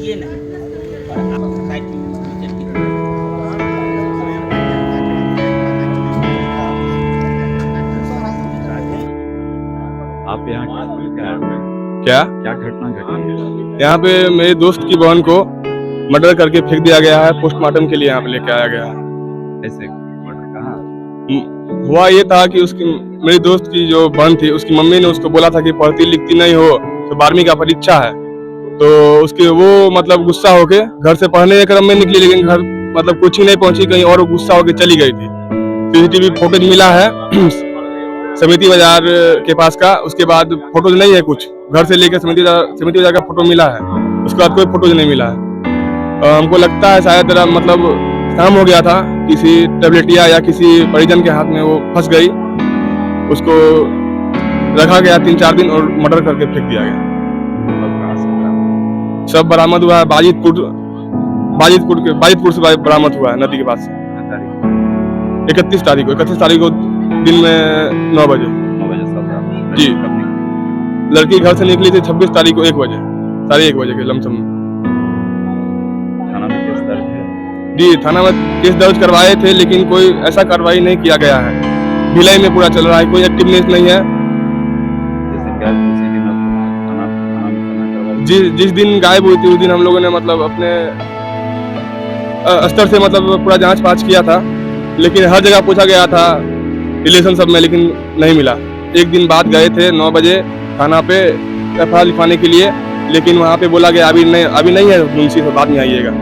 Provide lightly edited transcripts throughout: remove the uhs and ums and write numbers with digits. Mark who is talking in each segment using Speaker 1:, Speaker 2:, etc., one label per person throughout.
Speaker 1: ये ना और आप साइड में चलिए।
Speaker 2: आप यहाँ क्या
Speaker 3: क्या
Speaker 2: क्या घटना घटी है?
Speaker 3: यहाँ पे मेरे दोस्त की बहन को मर्डर करके फेंक दिया गया है। पोस्टमार्टम के लिए यहाँ पे लेके आया गया है।
Speaker 2: ऐसे मर्डर कहाँ?
Speaker 3: हुआ ये था कि उसकी मेरी दोस्त की जो बहन थी, उसकी मम्मी ने उसको बोला था कि पढ़ती लिखती नहीं हो तो 12वीं का परीक्षा है, तो उसके वो मतलब गुस्सा होके घर से पढ़ने के क्रम में निकली, लेकिन घर मतलब कुछ ही नहीं पहुंची, कहीं और गुस्सा होके चली गई थी। सीसीटीवी फुटेज मिला है समिति बाजार के पास का। उसके बाद फोटोज नहीं है, कुछ घर से लेकर समिति बाजार का फोटो मिला है, उसके बाद कोई फोटोज नहीं मिला है। हमको लगता है शायद मतलब काम हो गया था, किसी टेबलेटिया या किसी परिजन के हाथ में वो फंस गई, उसको रखा गया 3-4 दिन और मर्डर करके फेंक दिया गया।
Speaker 2: मतलब कहाँ से बरामद?
Speaker 3: सब बरामद हुआ है बाजितपुर से बरामद हुआ है, नदी के पास से।
Speaker 2: कितनी तारीख?
Speaker 3: 31 तारीख को दिन में 9 बजे
Speaker 2: 9 बजे सब
Speaker 3: जी।
Speaker 2: कब निकली?
Speaker 3: लड़की घर से निकली थी 26 तारीख को 1 बजे, 1:30 बजे के लमसम में।
Speaker 2: थाना में केस दर्ज है?
Speaker 3: जी, थाना में केस दर्ज करवाए थे, लेकिन कोई ऐसा कार्रवाई नहीं किया गया है। ढिलाई में पूरा चल रहा है, कोई एक्टिवनेस नहीं है।
Speaker 2: जैसे गायब उसी दिन आप थाना में समय करवाई?
Speaker 3: जिस दिन गायब हुई थी उस दिन हम लोगों ने मतलब अपने स्तर से मतलब पूरा जांच पाँच किया था, लेकिन हर जगह पूछा गया था रिलेशन सब में, लेकिन नहीं मिला। एक दिन बाद गए थे 9 बजे थाना पे एफआईआर लिखवाने के लिए, लेकिन वहाँ पे बोला गया अभी नहीं है मुंशी, से बाद में आइएगा।
Speaker 2: सब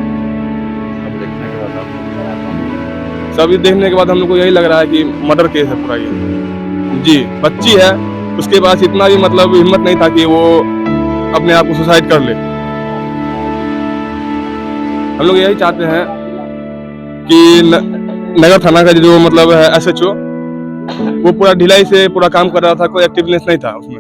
Speaker 2: देखने के बाद आप
Speaker 3: सब देखने के बाद हम लोग को यही लग रहा है कि मर्डर केस है पूरा ये। जी, बच्ची है, उसके पास इतना भी मतलब हिम्मत नहीं था कि वो अपने आप को सुसाइड कर ले। हम लोग यही चाहते हैं कि नगर थाना का जो मतलब है SHO, वो पूरा ढिलाई से पूरा काम कर रहा था, कोई एक्टिवनेस नहीं था उसमें।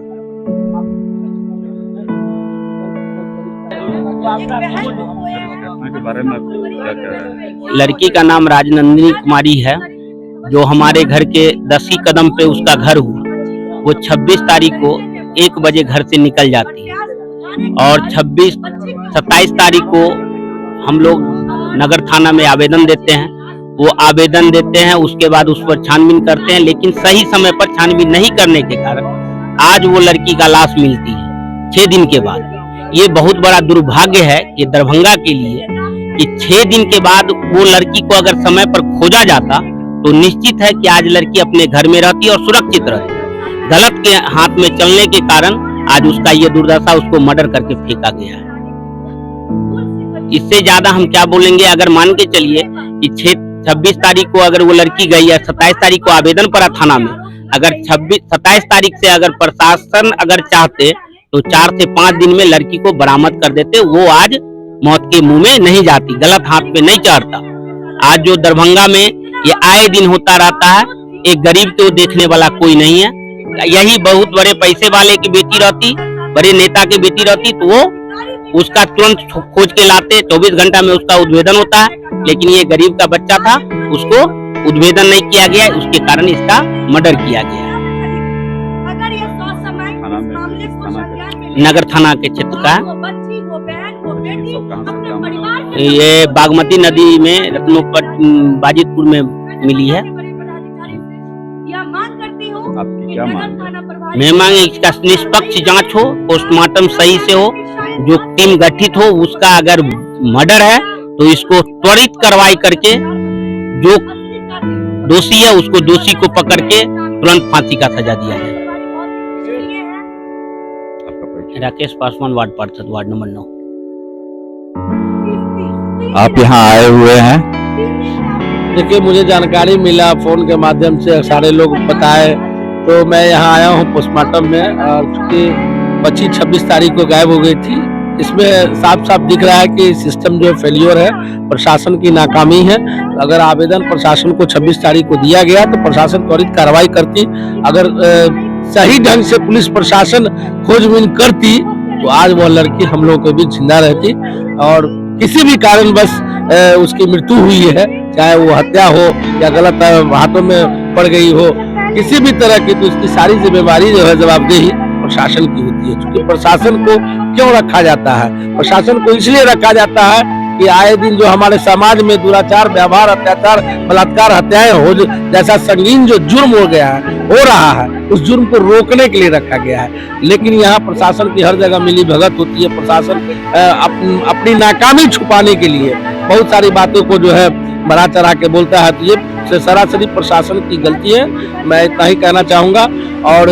Speaker 2: घटना के बारे में क्या कह रहे हैं?
Speaker 1: लड़की का नाम राजनंदिनी कुमारी है, जो हमारे घर के 10 ही कदम पे उसका घर हुआ। वो 26 तारीख को 1 बजे घर से निकल जाती है और 27 तारीख को हम लोग नगर थाना में आवेदन देते हैं। वो आवेदन देते हैं, उसके बाद उस पर छानबीन करते हैं, लेकिन सही समय पर छानबीन नहीं करने के कारण आज वो लड़की का लाश मिलती है 6 दिन के बाद। ये बहुत बड़ा दुर्भाग्य है कि दरभंगा के लिए कि 6 दिन के बाद वो लड़की को अगर समय पर खोजा जाता तो निश्चित है कि आज लड़की अपने घर में रहती और सुरक्षित रहती। गलत के हाथ में चलने के कारण आज उसका ये दुर्दशा, उसको मर्डर करके फेंका गया है। इससे ज्यादा हम क्या बोलेंगे। अगर मान के चलिए कि 26 तारीख को अगर वो लड़की गई है, 27 तारीख को आवेदन पड़ा थाना में, अगर 27 तारीख से अगर प्रशासन अगर चाहते तो 4 से 5 दिन में लड़की को बरामद कर देते, वो आज मौत के मुंह में नहीं जाती, गलत हाथ पे नहीं चढ़ता। आज जो दरभंगा में ये आए दिन होता रहता है, एक गरीब को देखने वाला कोई नहीं है। यही बहुत बड़े पैसे वाले की बेटी रहती, बड़े नेता की बेटी रहती तो वो उसका तुरंत खोज के लाते, 24 घंटा में उसका उद्भेदन होता है, लेकिन ये गरीब का बच्चा था, उसको उद्भेदन नहीं किया गया, उसके कारण इसका मर्डर किया गया। नगर थाना के क्षेत्र का ये बागमती नदी में बाजितपुर में मिली है।
Speaker 2: आपकी क्या मांग है?
Speaker 1: मैं मांग इसका निष्पक्ष जांच हो, पोस्टमार्टम सही से हो, जो टीम गठित हो उसका अगर मर्डर है तो इसको त्वरित कार्रवाई करके जो दोषी है उसको दोषी को पकड़ के तुरंत फांसी का सजा दिया जाए। राकेश पासवान, वार्ड पार्षद, वार्ड नंबर 9।
Speaker 2: आप यहाँ आए हुए हैं?
Speaker 4: देखिए, मुझे जानकारी मिला फोन के माध्यम से, सारे लोग बताए तो मैं यहाँ आया हूँ पोस्टमार्टम में। और चूँकि बच्ची 26 तारीख को गायब हो गई थी, इसमें साफ साफ दिख रहा है कि सिस्टम जो फेलियर है, प्रशासन की नाकामी है। अगर आवेदन प्रशासन को 26 तारीख को दिया गया तो प्रशासन त्वरित कार्रवाई करती। अगर सही ढंग से पुलिस प्रशासन खोजबीन करती तो आज वह लड़की हम लोगों के बीच जिंदा रहती। और किसी भी कारण बस उसकी मृत्यु हुई है, चाहे वो हत्या हो या गलत हाथों में पड़ गई हो, किसी भी तरह की, तो उसकी सारी जिम्मेवारी जो है, जवाबदेही प्रशासन की होती है। क्योंकि प्रशासन को क्यों रखा जाता है? प्रशासन को इसलिए रखा जाता है कि आए दिन जो हमारे समाज में दुराचार, व्यवहार, अत्याचार, बलात्कार, हत्याएं हो जैसा संगीन जो जुर्म हो गया है, हो रहा है, उस जुर्म को रोकने के लिए रखा गया है। लेकिन यहाँ प्रशासन की हर जगह मिली भगत होती है। प्रशासन अपनी नाकामी छुपाने के लिए बहुत सारी बातों को जो है बढ़ा चढ़ा के बोलता है। तो ये सरासरी प्रशासन की गलती है, मैं इतना ही कहना चाहूंगा। और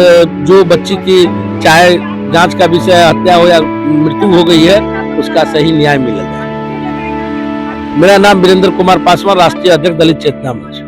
Speaker 4: जो बच्ची की चाहे जांच का विषय हत्या हो या मृत्यु हो गई है, उसका सही न्याय मिलेगा। मेरा नाम वीरेंद्र कुमार पासवान, राष्ट्रीय अध्यक्ष दलित चेतना मंच।